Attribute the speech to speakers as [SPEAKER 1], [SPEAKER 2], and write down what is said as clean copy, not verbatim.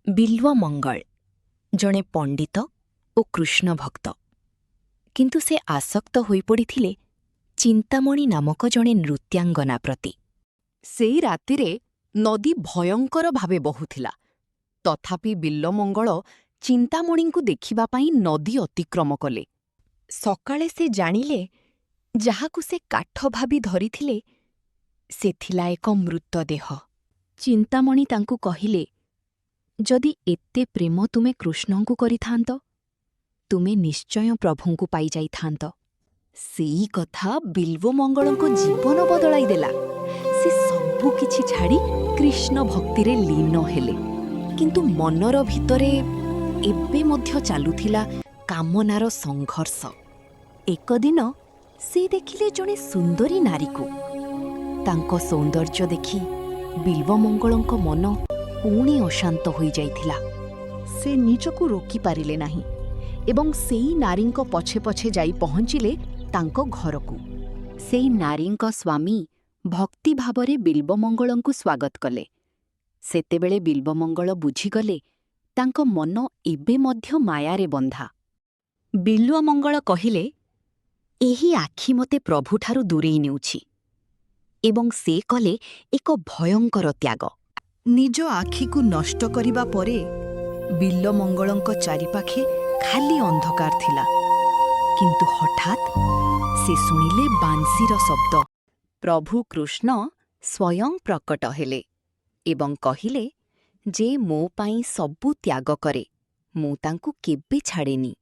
[SPEAKER 1] ବିଲ୍ୱମଙ୍ଗଳ ଜଣେ ପଣ୍ଡିତ ଓ କୃଷ୍ଣ ଭକ୍ତ। କିନ୍ତୁ ସେ ଆସକ୍ତ ହୋଇପଡ଼ିଥିଲେ ଚିନ୍ତାମଣି ନାମକ ଜଣେ ନୃତ୍ୟାଙ୍ଗନା ପ୍ରତି।
[SPEAKER 2] ସେଇ ରାତିରେ ନଦୀ ଭୟଙ୍କର ଭାବେ ବହୁଥିଲା। ତଥାପି ବିଲ୍ୱମଙ୍ଗଳ ଚିନ୍ତାମଣିଙ୍କୁ ଦେଖିବା ପାଇଁ ନଦୀ ଅତିକ୍ରମ କଲେ।
[SPEAKER 1] ସକାଳେ ସେ ଜାଣିଲେ ଯାହାକୁ ସେ କାଠ ଭାବି ଧରିଥିଲେ ସେ ଥିଲା ଏକ ମୃତଦେହ। ଚିନ୍ତାମଣି ତାଙ୍କୁ କହିଲେ, ଯଦି ଏତେ ପ୍ରେମ ତୁମେ କୃଷ୍ଣଙ୍କୁ କରିଥାନ୍ତ, ତୁମେ ନିଶ୍ଚୟ ପ୍ରଭୁଙ୍କୁ ପାଇଯାଇଥାନ୍ତ।
[SPEAKER 2] ସେଇ କଥା ବିଲ୍ୱମଙ୍ଗଳଙ୍କ ଜୀବନ ବଦଳାଇ ଦେଲା। ସେ ସବୁ କିଛି ଛାଡ଼ି କୃଷ୍ଣ ଭକ୍ତିରେ ଲୀନ ହେଲେ। କିନ୍ତୁ ମନର ଭିତରେ ଏବେ ମଧ୍ୟ ଚାଲୁଥିଲା କାମନାର ସଂଘର୍ଷ। ଏକଦିନ ସେ ଦେଖିଲେ ଜଣେ ସୁନ୍ଦରୀ ନାରୀକୁ। ତାଙ୍କ ସୌନ୍ଦର୍ଯ୍ୟ ଦେଖି ବିଲ୍ୱମଙ୍ଗଳଙ୍କ ମନ ପୁଣି ଅଶାନ୍ତ ହୋଇଯାଇଥିଲା। ସେ ନିଜକୁ ରୋକିପାରିଲେ ନାହିଁ ଏବଂ ସେଇ ନାରୀଙ୍କ ପଛେ ପଛେ ଯାଇ ପହଞ୍ଚିଲେ ତାଙ୍କ ଘରକୁ। ସେଇ ନାରୀଙ୍କ ସ୍ୱାମୀ ଭକ୍ତିଭାବରେ ବିଲ୍ୱମଙ୍ଗଳଙ୍କୁ ସ୍ୱାଗତ କଲେ। ସେତେବେଳେ ବିଲ୍ୱମଙ୍ଗଳ ବୁଝିଗଲେ ତାଙ୍କ ମନ ଏବେ ମଧ୍ୟ ମାୟାରେ ବନ୍ଧା। ବିଲ୍ୱମଙ୍ଗଳ କହିଲେ, ଏହି ଆଖି ମୋତେ ପ୍ରଭୁଠାରୁ ଦୂରେଇ ନେଉଛି। ଏବଂ ସେ କଲେ ଏକ ଭୟଙ୍କର ତ୍ୟାଗ। ନିଜ ଆଖିକୁ ନଷ୍ଟ କରିବା ପରେ ବିଲ୍ୱମଙ୍ଗଳଙ୍କ ଚାରିପାଖେ ଖାଲି ଅନ୍ଧକାର ଥିଲା। କିନ୍ତୁ ହଠାତ୍ ସେ ଶୁଣିଲେ ବାଂଶୀର ଶବ୍ଦ। ପ୍ରଭୁ କୃଷ୍ଣ ସ୍ୱୟଂ ପ୍ରକଟ ହେଲେ ଏବଂ କହିଲେ, ଯେ ମୋ ପାଇଁ ସବୁ ତ୍ୟାଗ କରେ, ମୁଁ ତାଙ୍କୁ କେବେ ଛାଡ଼େନି।